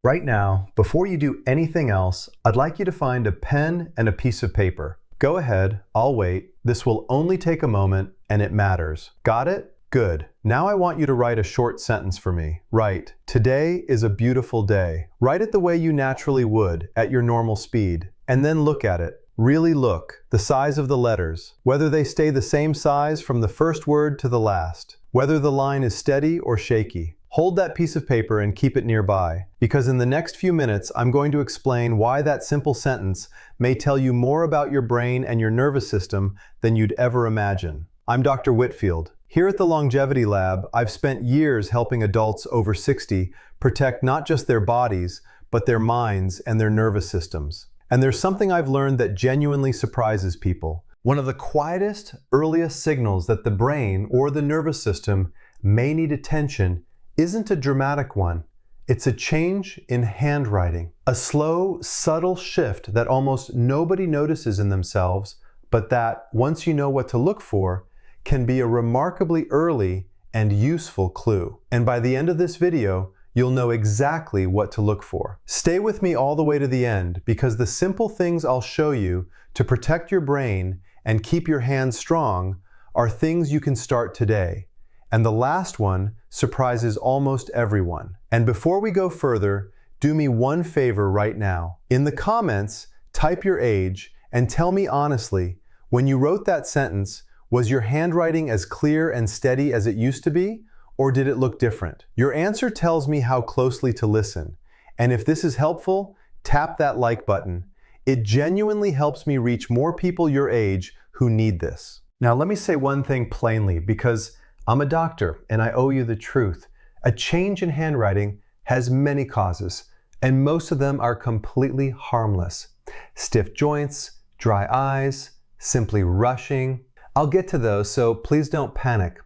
Right now, before you do anything else, I'd like you to find a pen and a piece of paper. Go ahead, I'll wait. This will only take a moment, and it matters. Got it? Good. Now I want you to write a short sentence for me. Write, "Today is a beautiful day." Write it the way you naturally would, at your normal speed. And then look at it. Really look. The size of the letters. Whether they stay the same size from the first word to the last. Whether the line is steady or shaky. Hold that piece of paper and keep it nearby, because in the next few minutes I'm going to explain why that simple sentence may tell you more about your brain and your nervous system than you'd ever imagine. I'm Dr. Whitfield. Here at the Longevity Lab, I've spent years helping adults over 60 protect not just their bodies, but their minds and their nervous systems. And there's something I've learned that genuinely surprises people. One of the quietest, earliest signals that the brain or the nervous system may need attention isn't a dramatic one. It's a change in handwriting. A slow, subtle shift that almost nobody notices in themselves, but that, once you know what to look for, can be a remarkably early and useful clue. And by the end of this video, you'll know exactly what to look for. Stay with me all the way to the end, because the simple things I'll show you to protect your brain and keep your hands strong are things you can start today. And the last one surprises almost everyone. And before we go further, do me one favor right now. In the comments, type your age and tell me honestly, when you wrote that sentence, was your handwriting as clear and steady as it used to be, or did it look different? Your answer tells me how closely to listen. And if this is helpful, tap that like button. It genuinely helps me reach more people your age who need this. Now let me say one thing plainly, because I'm a doctor and I owe you the truth. A change in handwriting has many causes, and most of them are completely harmless. Stiff joints, dry eyes, simply rushing. I'll get to those, so please don't panic.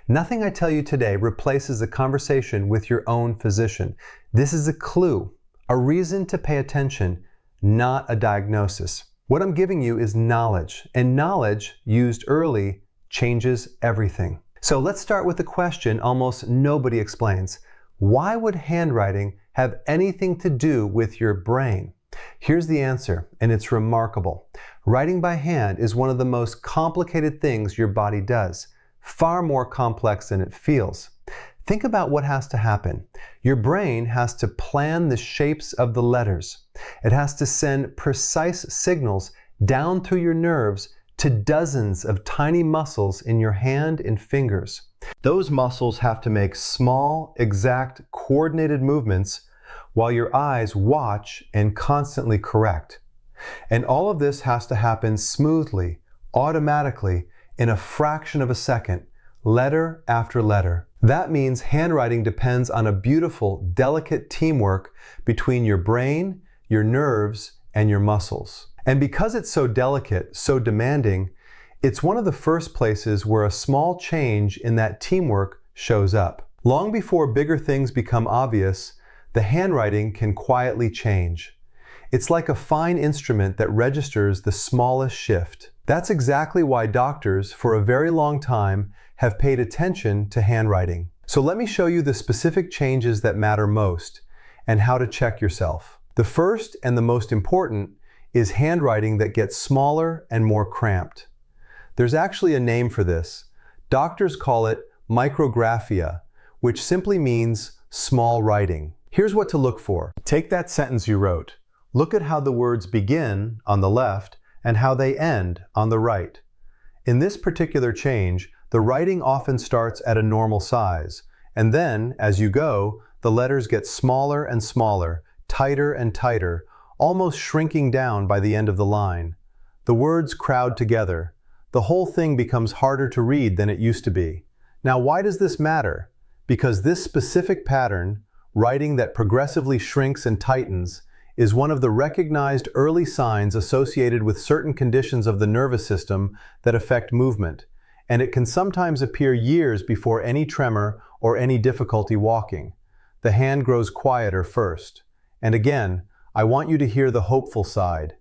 Nothing I tell you today replaces a conversation with your own physician. This is a clue, a reason to pay attention, not a diagnosis. What I'm giving you is knowledge, and knowledge used early changes everything. So let's start with the question almost nobody explains. Why would handwriting have anything to do with your brain? Here's the answer, and it's remarkable. Writing by hand is one of the most complicated things your body does, far more complex than it feels. Think about what has to happen. Your brain has to plan the shapes of the letters. It has to send precise signals down through your nerves to dozens of tiny muscles in your hand and fingers. Those muscles have to make small, exact, coordinated movements while your eyes watch and constantly correct. And all of this has to happen smoothly, automatically, in a fraction of a second, letter after letter. That means handwriting depends on a beautiful, delicate teamwork between your brain, your nerves, and your muscles. And because it's so delicate, so demanding, it's one of the first places where a small change in that teamwork shows up. Long before bigger things become obvious, the handwriting can quietly change. It's like a fine instrument that registers the smallest shift. That's exactly why doctors, for a very long time, have paid attention to handwriting. So let me show you the specific changes that matter most and how to check yourself. The first and the most important is handwriting that gets smaller and more cramped. There's actually a name for this. Doctors call it micrographia, which simply means small writing. Here's what to look for. Take that sentence you wrote. Look at how the words begin on the left and how they end on the right. In this particular change, the writing often starts at a normal size, and then, as you go, the letters get smaller and smaller, tighter and tighter, almost shrinking down by the end of the line. The words crowd together. The whole thing becomes harder to read than it used to be. Now, why does this matter? Because this specific pattern, writing that progressively shrinks and tightens, is one of the recognized early signs associated with certain conditions of the nervous system that affect movement, and it can sometimes appear years before any tremor or any difficulty walking. The hand grows quieter first. And again, I want you to hear the hopeful side.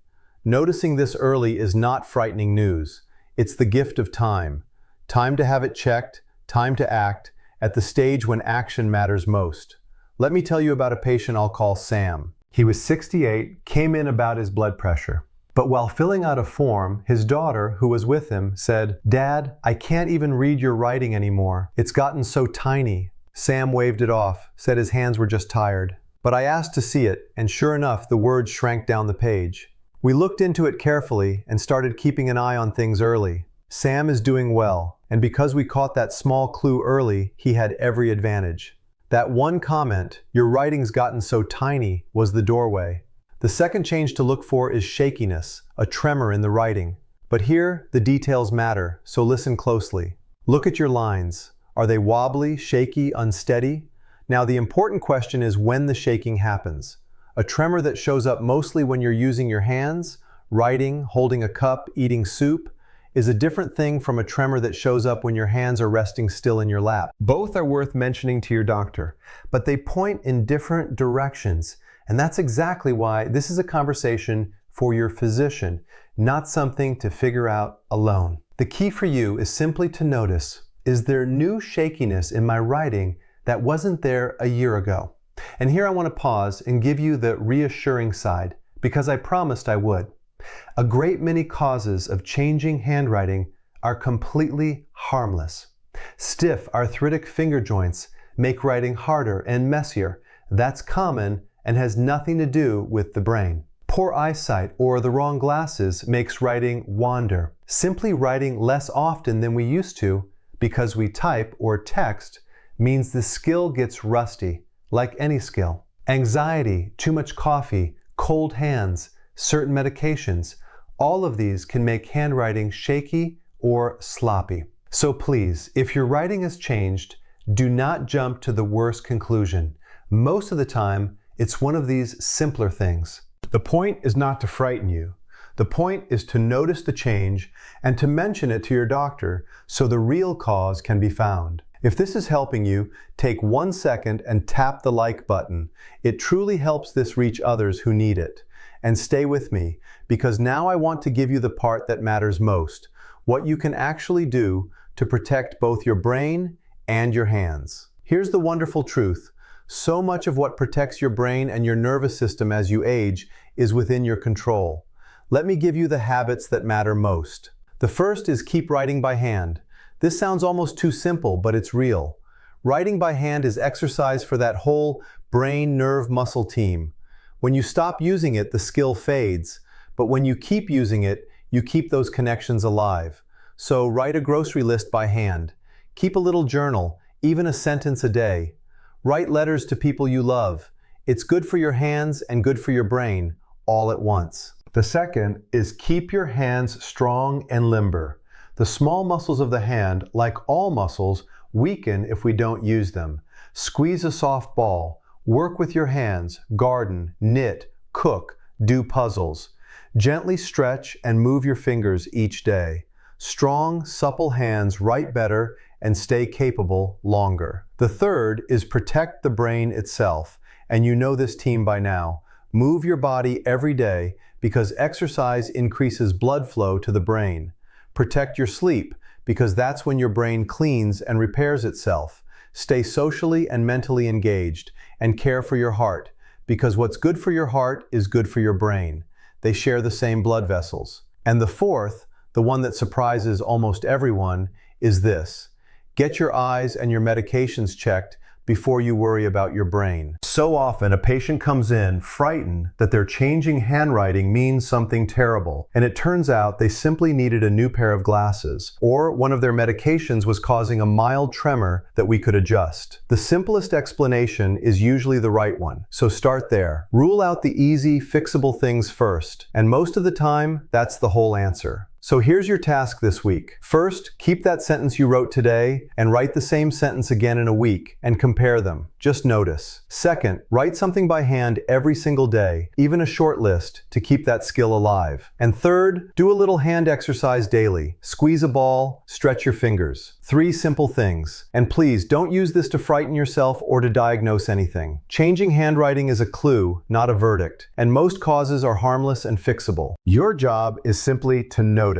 Noticing this early is not frightening news. It's the gift of time. Time to have it checked, time to act, at the stage when action matters most. Let me tell you about a patient I'll call Sam. He was 68, came in about his blood pressure. But while filling out a form, his daughter, who was with him, said, "Dad, I can't even read your writing anymore. It's gotten so tiny." Sam waved it off, said his hands were just tired. But I asked to see it, and sure enough, the words shrank down the page. We looked into it carefully and started keeping an eye on things early. Sam is doing well, and because we caught that small clue early, he had every advantage. That one comment, "Your writing's gotten so tiny," was the doorway. The second change to look for is shakiness, a tremor in the writing. But here, the details matter, so listen closely. Look at your lines. Are they wobbly, shaky, unsteady? Now, the important question is when the shaking happens. A tremor that shows up mostly when you're using your hands, writing, holding a cup, eating soup, is a different thing from a tremor that shows up when your hands are resting still in your lap. Both are worth mentioning to your doctor, but they point in different directions. And that's exactly why this is a conversation for your physician, not something to figure out alone. The key for you is simply to notice, is there new shakiness in my writing that wasn't there a year ago? And here I want to pause and give you the reassuring side, because I promised I would. A great many causes of changing handwriting are completely harmless. Stiff, arthritic finger joints make writing harder and messier. That's common and has nothing to do with the brain. Poor eyesight or the wrong glasses makes writing wander. Simply writing less often than we used to because we type or text means the skill gets rusty, like any skill. Anxiety, too much coffee, cold hands, certain medications, all of these can make handwriting shaky or sloppy. So please, if your writing has changed, do not jump to the worst conclusion. Most of the time, it's one of these simpler things. The point is not to frighten you. The point is to notice the change and to mention it to your doctor so the real cause can be found. If this is helping you, take 1 second and tap the like button. It truly helps this reach others who need it. And stay with me, because now I want to give you the part that matters most, what you can actually do to protect both your brain and your hands. Here's the wonderful truth. So much of what protects your brain and your nervous system as you age is within your control. Let me give you the habits that matter most. The first is keep writing by hand. This sounds almost too simple, but it's real. Writing by hand is exercise for that whole brain, nerve, muscle team. When you stop using it, the skill fades. But when you keep using it, you keep those connections alive. So write a grocery list by hand. Keep a little journal, even a sentence a day. Write letters to people you love. It's good for your hands and good for your brain, all at once. The second is keep your hands strong and limber. The small muscles of the hand, like all muscles, weaken if we don't use them. Squeeze a soft ball. Work with your hands, garden, knit, cook, do puzzles. Gently stretch and move your fingers each day. Strong, supple hands write better and stay capable longer. The third is protect the brain itself, and you know this team by now. Move your body every day because exercise increases blood flow to the brain. Protect your sleep because that's when your brain cleans and repairs itself. Stay socially and mentally engaged, and care for your heart because what's good for your heart is good for your brain. They share the same blood vessels. And the fourth, the one that surprises almost everyone, is this. Get your eyes and your medications checked before you worry about your brain. So often a patient comes in frightened that their changing handwriting means something terrible, and it turns out they simply needed a new pair of glasses, or one of their medications was causing a mild tremor that we could adjust. The simplest explanation is usually the right one, so start there. Rule out the easy, fixable things first, and most of the time, that's the whole answer. So here's your task this week. First, keep that sentence you wrote today and write the same sentence again in a week and compare them. Just notice. Second, write something by hand every single day, even a short list, to keep that skill alive. And third, do a little hand exercise daily. Squeeze a ball, stretch your fingers. 3 simple things. And please, don't use this to frighten yourself or to diagnose anything. Changing handwriting is a clue, not a verdict. And most causes are harmless and fixable. Your job is simply to notice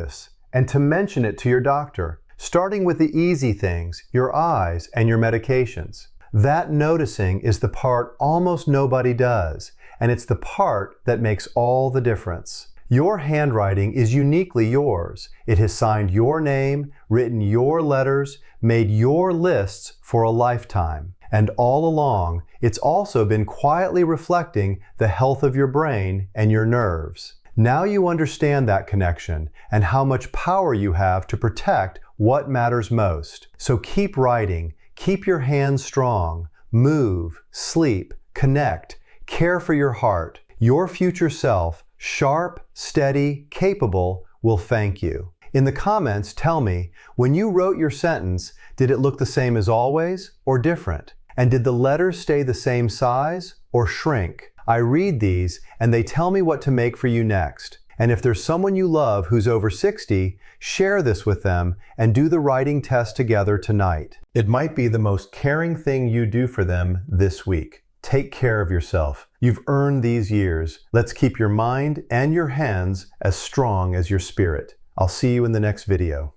and to mention it to your doctor, starting with the easy things, your eyes and your medications. That noticing is the part almost nobody does, and it's the part that makes all the difference. Your handwriting is uniquely yours. It has signed your name, written your letters, made your lists for a lifetime. And all along, it's also been quietly reflecting the health of your brain and your nerves. Now you understand that connection and how much power you have to protect what matters most. So keep writing, keep your hands strong, move, sleep, connect, care for your heart. Your future self, sharp, steady, capable, will thank you. In the comments, tell me, when you wrote your sentence, did it look the same as always or different? And did the letters stay the same size or shrink? I read these and they tell me what to make for you next. And if there's someone you love who's over 60, share this with them and do the writing test together tonight. It might be the most caring thing you do for them this week. Take care of yourself. You've earned these years. Let's keep your mind and your hands as strong as your spirit. I'll see you in the next video.